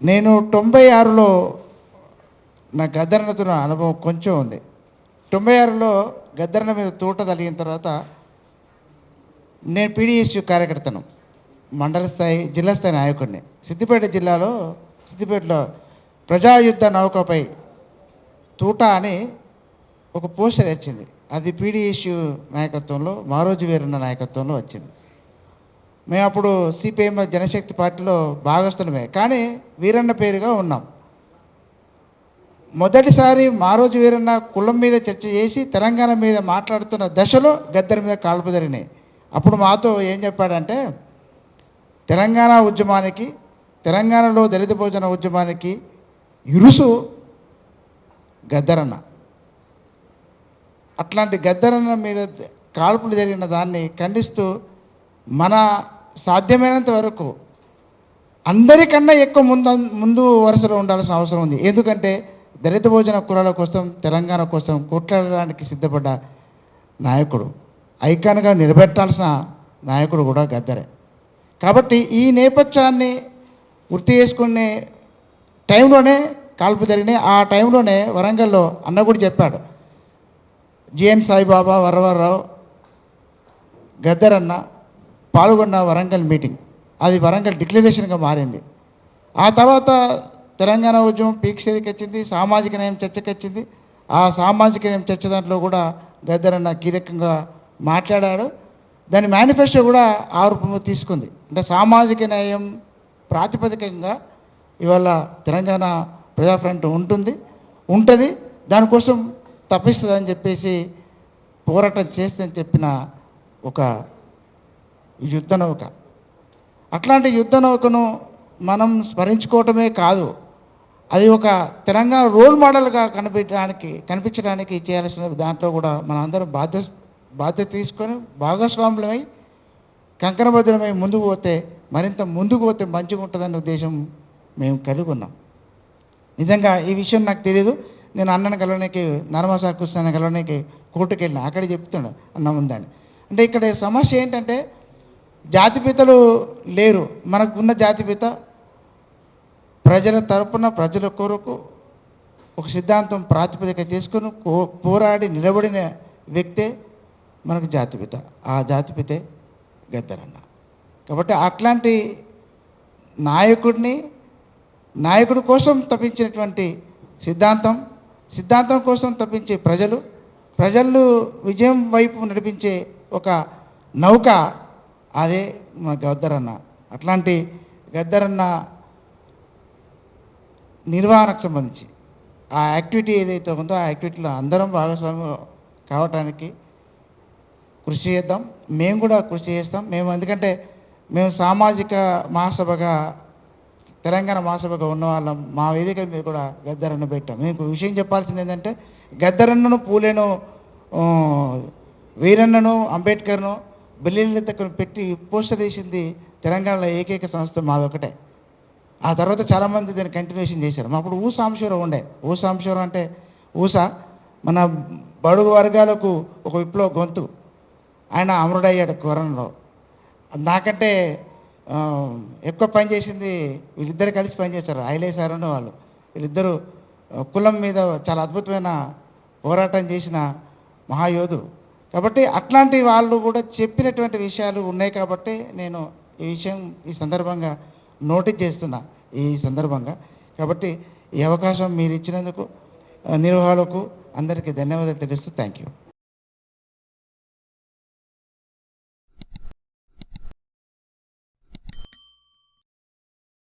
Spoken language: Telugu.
నేను 96లో నా గద్దరన్నతో అనుభవం కొంచెం ఉంది. 96లో గద్దరన్న మీద తోట తగిలిన తర్వాత నేను పీడీఎస్యు కార్యకర్తను, మండల స్థాయి జిల్లా స్థాయి నాయకుడిని. సిద్దిపేటలో ప్రజాయుద్ధ నౌకపై తూట అని ఒక పోస్టర్ వచ్చింది. అది పీడీఎస్యు నాయకత్వంలో, మారోజు వీరన్న నాయకత్వంలో వచ్చింది. మేము అప్పుడు సిపిఎం జనశక్తి పార్టీలో భాగస్థులమే, కానీ వీరన్న పేరుగా ఉన్నాం. మొదటిసారి మారోజు వీరన్న కులం మీద చర్చ చేసి తెలంగాణ మీద మాట్లాడుతున్న దశలో గద్దర్ మీద కాల్పు జరిగినాయి. అప్పుడు మాతో ఏం చెప్పాడంటే, తెలంగాణ ఉద్యమానికి, తెలంగాణలో దళిత భోజన ఉద్యమానికి ఇరుసు గద్దరన్న. అట్లాంటి గద్దరన్న మీద కాల్పులు జరిగిన దాన్ని ఖండిస్తూ మన సాధ్యమైనంత వరకు అందరికన్నా ఎక్కువ ముందు వరుసలో ఉండాల్సిన అవసరం ఉంది. ఎందుకంటే దళిత భోజన కులాల కోసం, తెలంగాణ కోసం కొట్లాడడానికి సిద్ధపడ్డ నాయకుడు, ఐకాన్గా నిలబెట్టాల్సిన నాయకుడు కూడా గద్దరే. కాబట్టి ఈ నేపథ్యాన్ని గుర్తు చేసుకునే టైంలోనే కాల్పు జరిగినాయి. ఆ టైంలోనే వరంగల్లో అన్న కూడా చెప్పాడు, జిఎన్ సాయిబాబా, వరవరరావు, గద్దరన్న పాల్గొన్న వరంగల్ మీటింగ్, అది వరంగల్ డిక్లరేషన్గా మారింది. ఆ తర్వాత తెలంగాణ ఉద్యమం పీక్ స్థితికి వచ్చింది, సామాజిక న్యాయం చర్చకి వచ్చింది. ఆ సామాజిక న్యాయం చర్చ దాంట్లో కూడా గద్దరన్న కీలకంగా మాట్లాడాడు. దాని మేనిఫెస్టో కూడా ఆ రూపంలో తీసుకుంది. అంటే సామాజిక న్యాయం ప్రాతిపదికంగా ఇవాళ తెలంగాణ ప్రజా ఫ్రంట్ ఉంటుంది, దానికోసం తప్పిస్తుందని చెప్పేసి పోరాటం చేస్తుందని చెప్పిన ఒక యుద్ధ నౌక. అట్లాంటి యుద్ధ నౌకను మనం స్మరించుకోవటమే కాదు, అది ఒక తెలంగాణ రోల్ మోడల్గా కనిపించడానికి చేయాల్సిన దాంట్లో కూడా మన అందరం బాధ్యత తీసుకొని భాగస్వాములమై కంకణబద్ధులమై మరింత ముందుకు పోతే మంచిగా ఉంటుందనే ఉద్దేశం మేము కలిగి ఉన్నాం. నిజంగా ఈ విషయం నాకు తెలియదు. నేను అన్నను కలవడానికి, నర్మసా కృష్ణ కలవడానికి కోర్టుకు వెళ్ళిన, అక్కడే చెప్తున్నాడు అన్న ఉందని. అంటే ఇక్కడ సమస్య ఏంటంటే జాతిపితలు లేరు. మనకున్న జాతిపిత ప్రజల తరపున, ప్రజల కొరకు ఒక సిద్ధాంతం ప్రాతిపదిక చేసుకుని పోరాడి నిలబడిన వ్యక్తే మనకు జాతిపిత. ఆ జాతిపితే గద్దరన్న. కాబట్టి అట్లాంటి నాయకుడి కోసం తప్పించినటువంటి సిద్ధాంతం కోసం తప్పించే ప్రజలు విజయం వైపు నడిపించే ఒక నౌక, అదే మన గద్దరన్న. అట్లాంటి గద్దరన్న నిర్వహణకు సంబంధించి ఆ యాక్టివిటీ ఏదైతే ఉందో ఆ యాక్టివిటీలో అందరం భాగస్వామ్యం కావటానికి కృషి చేద్దాం. మేము కూడా కృషి చేస్తాం. ఎందుకంటే మేము సామాజిక మహాసభగా, తెలంగాణ మహాసభగా ఉన్న వాళ్ళం. మా వేదిక మీద కూడా గద్దరన్న పెట్టాం. మీకు విషయం చెప్పాల్సింది ఏంటంటే, గద్దరన్నను, పూలేను, వీరన్నను, అంబేద్కర్ను, బిల్లిలతను పెట్టి పోస్టర్ వేసింది తెలంగాణలో ఏకైక సంస్థ మాదొకటే. ఆ తర్వాత చాలామంది దాన్ని కంటిన్యూషన్ చేశారు. అప్పుడు ఊసాంశవరం ఉండే. ఊసాంశవరం అంటే మన బడుగు వర్గాలకు ఒక విప్లవ గొంతు. ఆయన అమరుడయ్యాడు కరోనాలో. నాకంటే ఎక్కువ పనిచేసింది వీళ్ళిద్దరు కలిసి పనిచేశారు, ఐలే సార్ ఉన్న వాళ్ళు. వీళ్ళిద్దరూ కులం మీద చాలా అద్భుతమైన పోరాటం చేసిన మహాయోధులు. కాబట్టి అట్లాంటి వాళ్ళు కూడా చెప్పినటువంటి విషయాలు ఉన్నాయి. కాబట్టి నేను ఈ విషయం ఈ సందర్భంగా నోటీస్ చేస్తున్నా ఈ సందర్భంగా. కాబట్టి ఈ అవకాశం మీరు ఇచ్చినందుకు నిర్వాహకులకు అందరికీ ధన్యవాదాలు తెలుస్తూ థ్యాంక్ యూ.